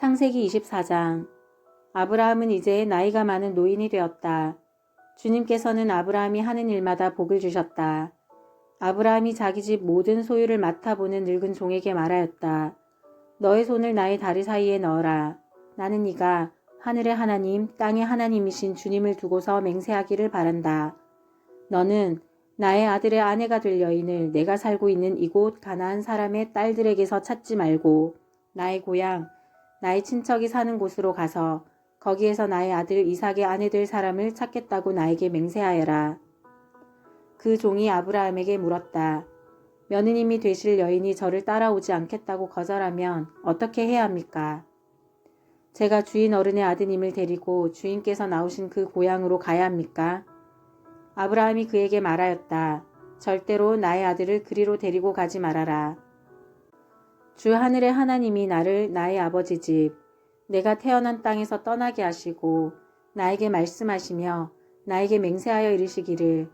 창세기 24장. 아브라함은 이제 나이가 많은 노인이 되었다. 주님께서는 아브라함이 하는 일마다 복을 주셨다. 아브라함이 자기 집 모든 소유를 맡아보는 늙은 종에게 말하였다. 너의 손을 나의 다리 사이에 넣어라. 나는 네가 하늘의 하나님, 땅의 하나님이신 주님을 두고서 맹세하기를 바란다. 너는 나의 아들의 아내가 될 여인을 내가 살고 있는 이곳 가나안 사람의 딸들에게서 찾지 말고 나의 고향, 나의 친척이 사는 곳으로 가서 거기에서 나의 아들 이삭의 아내 될 사람을 찾겠다고 나에게 맹세하여라. 그 종이 아브라함에게 물었다. 며느님이 되실 여인이 저를 따라오지 않겠다고 거절하면 어떻게 해야 합니까? 제가 주인 어른의 아드님을 데리고 주인께서 나오신 그 고향으로 가야 합니까? 아브라함이 그에게 말하였다. 절대로 나의 아들을 그리로 데리고 가지 말아라. 주 하늘의 하나님이 나를 나의 아버지 집, 내가 태어난 땅에서 떠나게 하시고 나에게 말씀하시며 나에게 맹세하여 이르시기를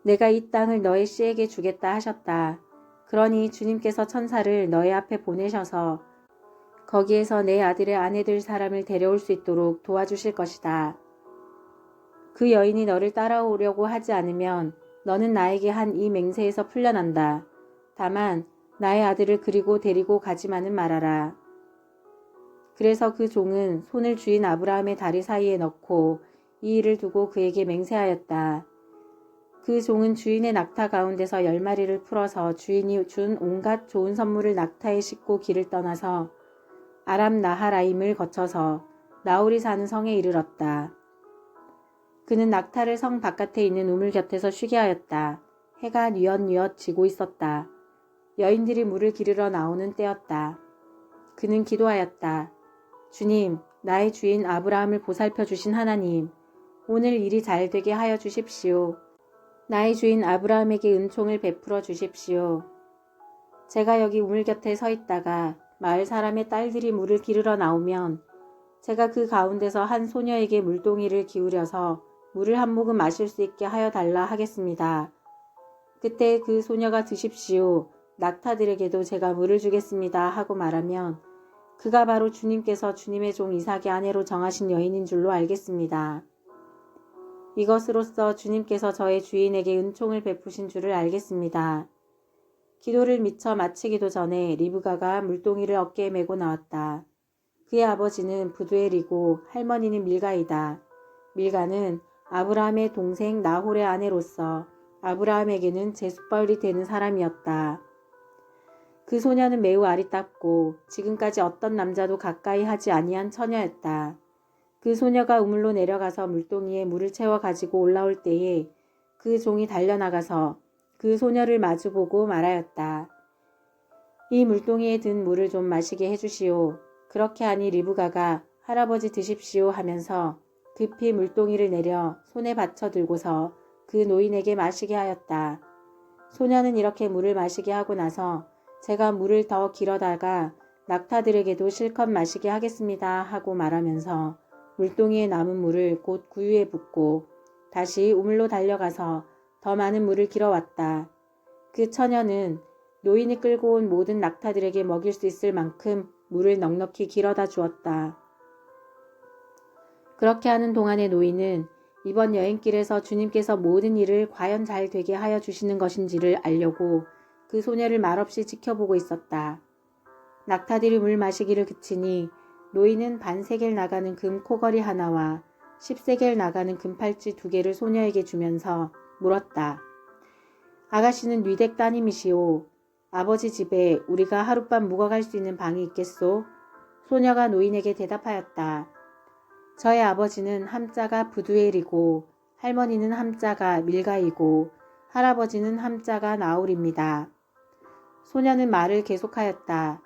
내가 이 땅을 너의 씨에게 주겠다 하셨다. 그러니 주님께서 천사를 너의 앞에 보내셔서 거기에서 내 아들의 아내 될 사람을 데려올 수 있도록 도와주실 것이다. 그 여인이 너를 따라오려고 하지 않으면 너는 나에게 한 이 맹세에서 풀려난다. 다만 나의 아들을 그리고 데리고 가지만은 말아라. 그래서 그 종은 손을 주인 아브라함의 다리 사이에 넣고 이 일을 두고 그에게 맹세하였다. 그 종은 주인의 낙타 가운데서 10마리를 풀어서 주인이 준 온갖 좋은 선물을 낙타에 싣고 길을 떠나서 아람 나하라임을 거쳐서 나홀이 사는 성에 이르렀다. 그는 낙타를 성 바깥에 있는 우물 곁에서 쉬게 하였다. 해가 뉘엿뉘엿 지고 있었다. 여인들이 물을 기르러 나오는 때였다. 그는 기도하였다. 주님, 나의 주인 아브라함을 보살펴 주신 하나님, 오늘 일이 잘 되게 하여 주십시오. 나의 주인 아브라함에게 은총을 베풀어 주십시오. 제가 여기 우물 곁에 서 있다가 마을 사람의 딸들이 물을 기르러 나오면 제가 그 가운데서 한 소녀에게 물동이를 기울여서 물을 한 모금 마실 수 있게 하여 달라 하겠습니다. 그때 그 소녀가 드십시오. 낙타들에게도 제가 물을 주겠습니다 하고 말하면 그가 바로 주님께서 주님의 종 이삭의 아내로 정하신 여인인 줄로 알겠습니다. 이것으로써 주님께서 저의 주인에게 은총을 베푸신 줄을 알겠습니다. 기도를 미처 마치기도 전에 리브가가 물동이를 어깨에 메고 나왔다. 그의 아버지는 부두엘이고 할머니는 밀가이다. 밀가는 아브라함의 동생 나홀의 아내로서 아브라함에게는 제숫벌이 되는 사람이었다. 그 소녀는 매우 아리답고 지금까지 어떤 남자도 가까이 하지 아니한 처녀였다. 그 소녀가 우물로 내려가서 물동이에 물을 채워 가지고 올라올 때에 그 종이 달려나가서 그 소녀를 마주보고 말하였다. 이 물동이에 든 물을 좀 마시게 해주시오. 그렇게 하니 리브가가 할아버지 드십시오 하면서 급히 물동이를 내려 손에 받쳐 들고서 그 노인에게 마시게 하였다. 소녀는 이렇게 물을 마시게 하고 나서 제가 물을 더 길어다가 낙타들에게도 실컷 마시게 하겠습니다 하고 말하면서 물동이에 남은 물을 곧 구유에 붓고 다시 우물로 달려가서 더 많은 물을 길어왔다. 그 처녀는 노인이 끌고 온 모든 낙타들에게 먹일 수 있을 만큼 물을 넉넉히 길어다 주었다. 그렇게 하는 동안에 노인은 이번 여행길에서 주님께서 모든 일을 과연 잘 되게 하여 주시는 것인지를 알려고 그 소녀를 말없이 지켜보고 있었다. 낙타들이 물 마시기를 그치니 노인은 반세겔 나가는 금 코걸이 하나와 10세겔 나가는 금팔찌 2개를 소녀에게 주면서 물었다. 아가씨는 뉘댁 따님이시오. 아버지 집에 우리가 하룻밤 묵어갈 수 있는 방이 있겠소? 소녀가 노인에게 대답하였다. 저의 아버지는 함자가 부두엘이고 할머니는 함자가 밀가이고 할아버지는 함자가 나홀입니다. 소녀는 말을 계속하였다.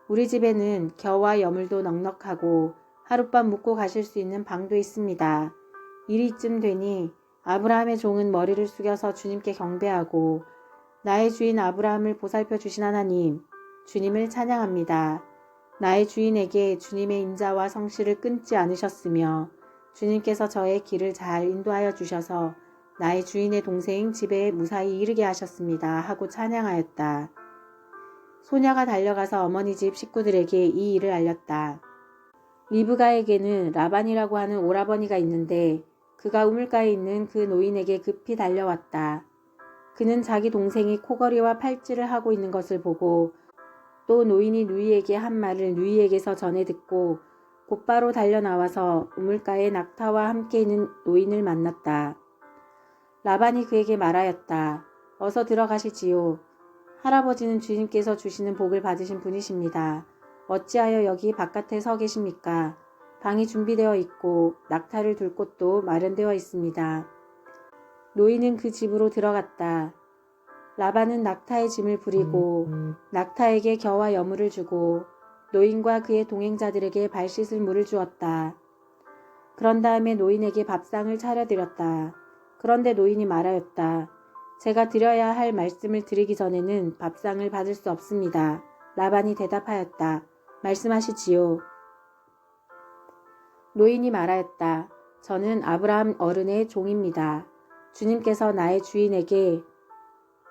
우리 집에는 겨와 여물도 넉넉하고 하룻밤 묵고 가실 수 있는 방도 있습니다. 이리쯤 되니 아브라함의 종은 머리를 숙여서 주님께 경배하고 나의 주인 아브라함을 보살펴 주신 하나님, 주님을 찬양합니다. 나의 주인에게 주님의 인자와 성실을 끊지 않으셨으며 주님께서 저의 길을 잘 인도하여 주셔서 나의 주인의 동생 집에 무사히 이르게 하셨습니다 하고 찬양하였다. 소녀가 달려가서 어머니 집 식구들에게 이 일을 알렸다. 리브가에게는 라반이라고 하는 오라버니가 있는데 그가 우물가에 있는 그 노인에게 급히 달려왔다. 그는 자기 동생이 코걸이와 팔찌를 하고 있는 것을 보고 또 노인이 누이에게 한 말을 누이에게서 전해 듣고 곧바로 달려나와서 우물가에 낙타와 함께 있는 노인을 만났다. 라반이 그에게 말하였다. 어서 들어가시지요. 할아버지는 주님께서 주시는 복을 받으신 분이십니다. 어찌하여 여기 바깥에 서 계십니까? 방이 준비되어 있고 낙타를 둘 곳도 마련되어 있습니다. 노인은 그 집으로 들어갔다. 라반은 낙타의 짐을 부리고 낙타에게 겨와 여물을 주고 노인과 그의 동행자들에게 발 씻을 물을 주었다. 그런 다음에 노인에게 밥상을 차려드렸다. 그런데 노인이 말하였다. 제가 드려야 할 말씀을 드리기 전에는 밥상을 받을 수 없습니다. 라반이 대답하였다. 말씀하시지요. 노인이 말하였다. 저는 아브라함 어른의 종입니다. 주님께서 나의 주인에게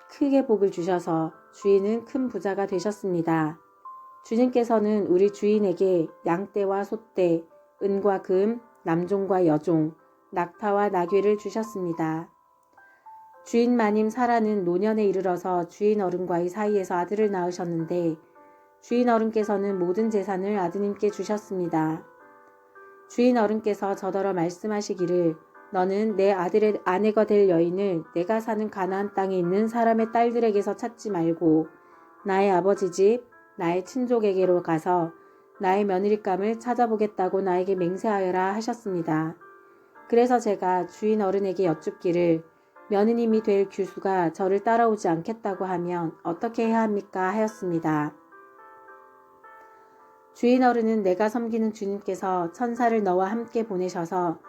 크게 복을 주셔서 주인은 큰 부자가 되셨습니다. 주님께서는 우리 주인에게 양떼와 소떼, 은과 금, 남종과 여종, 낙타와 나귀를 주셨습니다. 주인 마님 사라는 노년에 이르러서 주인 어른과의 사이에서 아들을 낳으셨는데 주인 어른께서는 모든 재산을 아드님께 주셨습니다. 주인 어른께서 저더러 말씀하시기를 너는 내 아들의 아내가 될 여인을 내가 사는 가나안 땅에 있는 사람의 딸들에게서 찾지 말고 나의 아버지 집, 나의 친족에게로 가서 나의 며느리감을 찾아보겠다고 나에게 맹세하여라 하셨습니다. 그래서 제가 주인 어른에게 여쭙기를 며느님이 될 규수가 저를 따라오지 않겠다고 하면 어떻게 해야 합니까 하였습니다. 주인 어른은 내가 섬기는 주님께서 천사를 너와 함께 보내셔서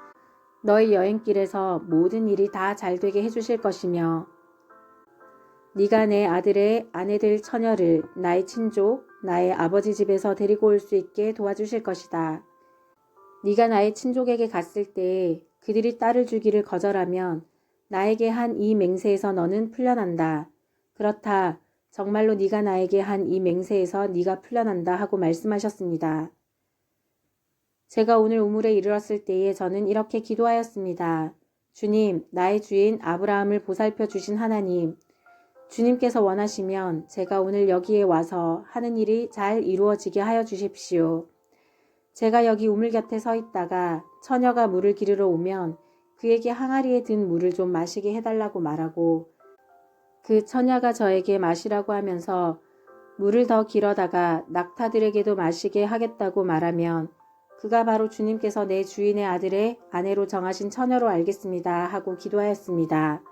너의 여행길에서 모든 일이 다 잘되게 해주실 것이며 네가 내 아들의 아내 될 처녀를 나의 친족, 나의 아버지 집에서 데리고 올 수 있게 도와주실 것이다. 네가 나의 친족에게 갔을 때 그들이 딸을 주기를 거절하면 나에게 한 이 맹세에서 너는 풀려난다. 그렇다. 정말로 네가 나에게 한 이 맹세에서 네가 풀려난다 하고 말씀하셨습니다. 제가 오늘 우물에 이르렀을 때에 저는 이렇게 기도하였습니다. 주님, 나의 주인 아브라함을 보살펴 주신 하나님, 주님께서 원하시면 제가 오늘 여기에 와서 하는 일이 잘 이루어지게 하여 주십시오. 제가 여기 우물 곁에 서 있다가 처녀가 물을 기르러 오면 그에게 항아리에 든 물을 좀 마시게 해달라고 말하고 그 처녀가 저에게 마시라고 하면서 물을 더 길어다가 낙타들에게도 마시게 하겠다고 말하면 그가 바로 주님께서 내 주인의 아들의 아내로 정하신 처녀로 알겠습니다 하고 기도하였습니다.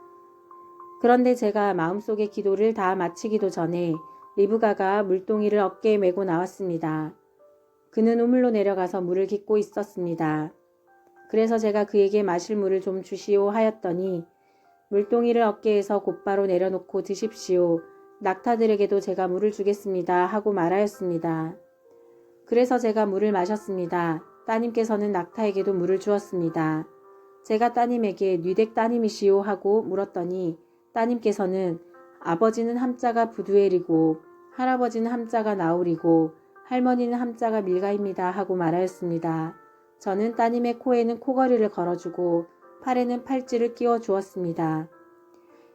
그런데 제가 마음속의 기도를 다 마치기도 전에 리브가가 물동이를 어깨에 메고 나왔습니다. 그는 우물로 내려가서 물을 깃고 있었습니다. 그래서 제가 그에게 마실 물을 좀 주시오 하였더니 물동이를 어깨에서 곧바로 내려놓고 드십시오. 낙타들에게도 제가 물을 주겠습니다 하고 말하였습니다. 그래서 제가 물을 마셨습니다. 따님께서는 낙타에게도 물을 주었습니다. 제가 따님에게 뉘댁 따님이시오 하고 물었더니 따님께서는 아버지는 함자가 부두엘이고 할아버지는 함자가 나홀이고 할머니는 함자가 밀가입니다 하고 말하였습니다. 저는 따님의 코에는 코걸이를 걸어주고 팔에는 팔찌를 끼워 주었습니다.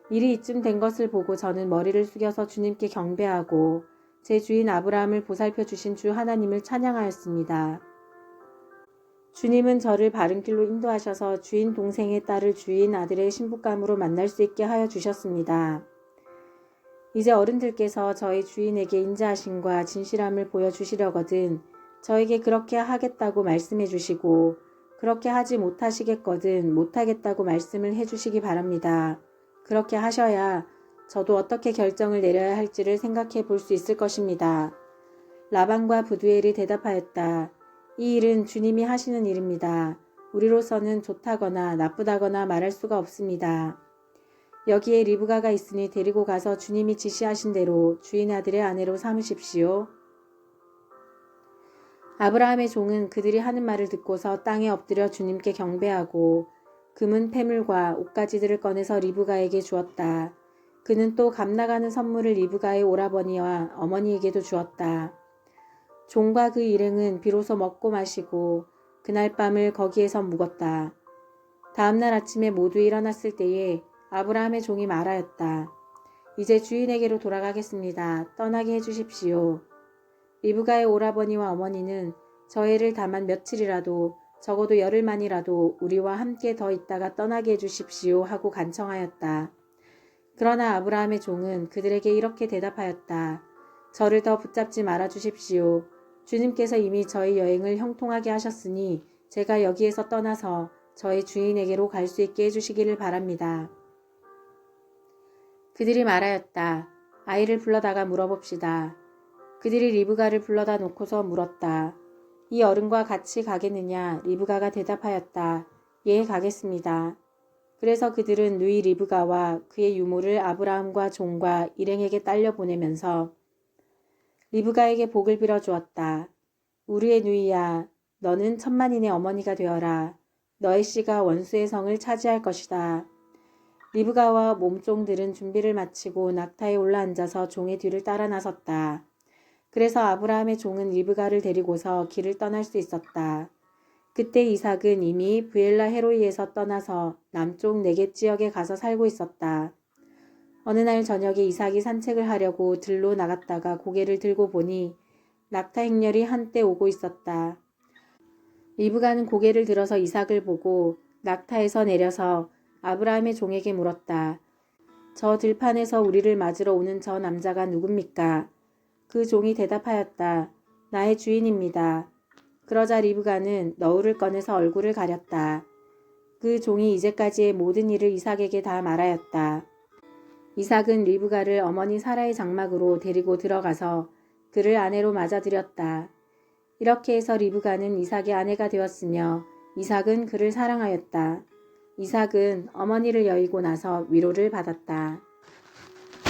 일이 이쯤 된 것을 보고 저는 머리를 숙여서 주님께 경배하고 제 주인 아브라함을 보살펴 주신 주 하나님을 찬양하였습니다. 주님은 저를 바른 길로 인도하셔서 주인 동생의 딸을 주인 아들의 신부감으로 만날 수 있게 하여 주셨습니다. 이제 어른들께서 저희 주인에게 인자하심과 진실함을 보여주시려거든 저에게 그렇게 하겠다고 말씀해 주시고 그렇게 하지 못하시겠거든 못하겠다고 말씀을 해주시기 바랍니다. 그렇게 하셔야 저도 어떻게 결정을 내려야 할지를 생각해 볼 수 있을 것입니다. 라반과 부두엘이 대답하였다. 이 일은 주님이 하시는 일입니다. 우리로서는 좋다거나 나쁘다거나 말할 수가 없습니다. 여기에 리브가가 있으니 데리고 가서 주님이 지시하신 대로 주인 아들의 아내로 삼으십시오. 아브라함의 종은 그들이 하는 말을 듣고서 땅에 엎드려 주님께 경배하고 금은 패물과 옷가지들을 꺼내서 리브가에게 주었다. 그는 또 값나가는 선물을 리브가의 오라버니와 어머니에게도 주었다. 종과 그 일행은 비로소 먹고 마시고 그날 밤을 거기에서 묵었다. 다음날 아침에 모두 일어났을 때에 아브라함의 종이 말하였다. 이제 주인에게로 돌아가겠습니다. 떠나게 해주십시오. 리브가의 오라버니와 어머니는 저희를 다만 며칠이라도 적어도 열흘만이라도 우리와 함께 더 있다가 떠나게 해주십시오 하고 간청하였다. 그러나 아브라함의 종은 그들에게 이렇게 대답하였다. 저를 더 붙잡지 말아 주십시오. 주님께서 이미 저희 여행을 형통하게 하셨으니 제가 여기에서 떠나서 저의 주인에게로 갈 수 있게 해주시기를 바랍니다. 그들이 말하였다. 아이를 불러다가 물어봅시다. 그들이 리브가를 불러다 놓고서 물었다. 이 어른과 같이 가겠느냐? 리브가가 대답하였다. 예, 가겠습니다. 그래서 그들은 누이 리브가와 그의 유모를 아브라함과 종과 일행에게 딸려 보내면서 리브가에게 복을 빌어 주었다. 우리의 누이야, 너는 천만인의 어머니가 되어라. 너의 씨가 원수의 성을 차지할 것이다. 리브가와 몸종들은 준비를 마치고 낙타에 올라앉아서 종의 뒤를 따라 나섰다. 그래서 아브라함의 종은 리브가를 데리고서 길을 떠날 수 있었다. 그때 이삭은 이미 브엘라 헤로이에서 떠나서 남쪽 네겝 지역에 가서 살고 있었다. 어느 날 저녁에 이삭이 산책을 하려고 들로 나갔다가 고개를 들고 보니 낙타 행렬이 한때 오고 있었다. 리브가는 고개를 들어서 이삭을 보고 낙타에서 내려서 아브라함의 종에게 물었다. 저 들판에서 우리를 맞으러 오는 저 남자가 누굽니까? 그 종이 대답하였다. 나의 주인입니다. 그러자 리브가는 너울을 꺼내서 얼굴을 가렸다. 그 종이 이제까지의 모든 일을 이삭에게 다 말하였다. 이삭은 리브가를 어머니 사라의 장막으로 데리고 들어가서 그를 아내로 맞아들였다. 이렇게 해서 리브가는 이삭의 아내가 되었으며 이삭은 그를 사랑하였다. 이삭은 어머니를 여의고 나서 위로를 받았다.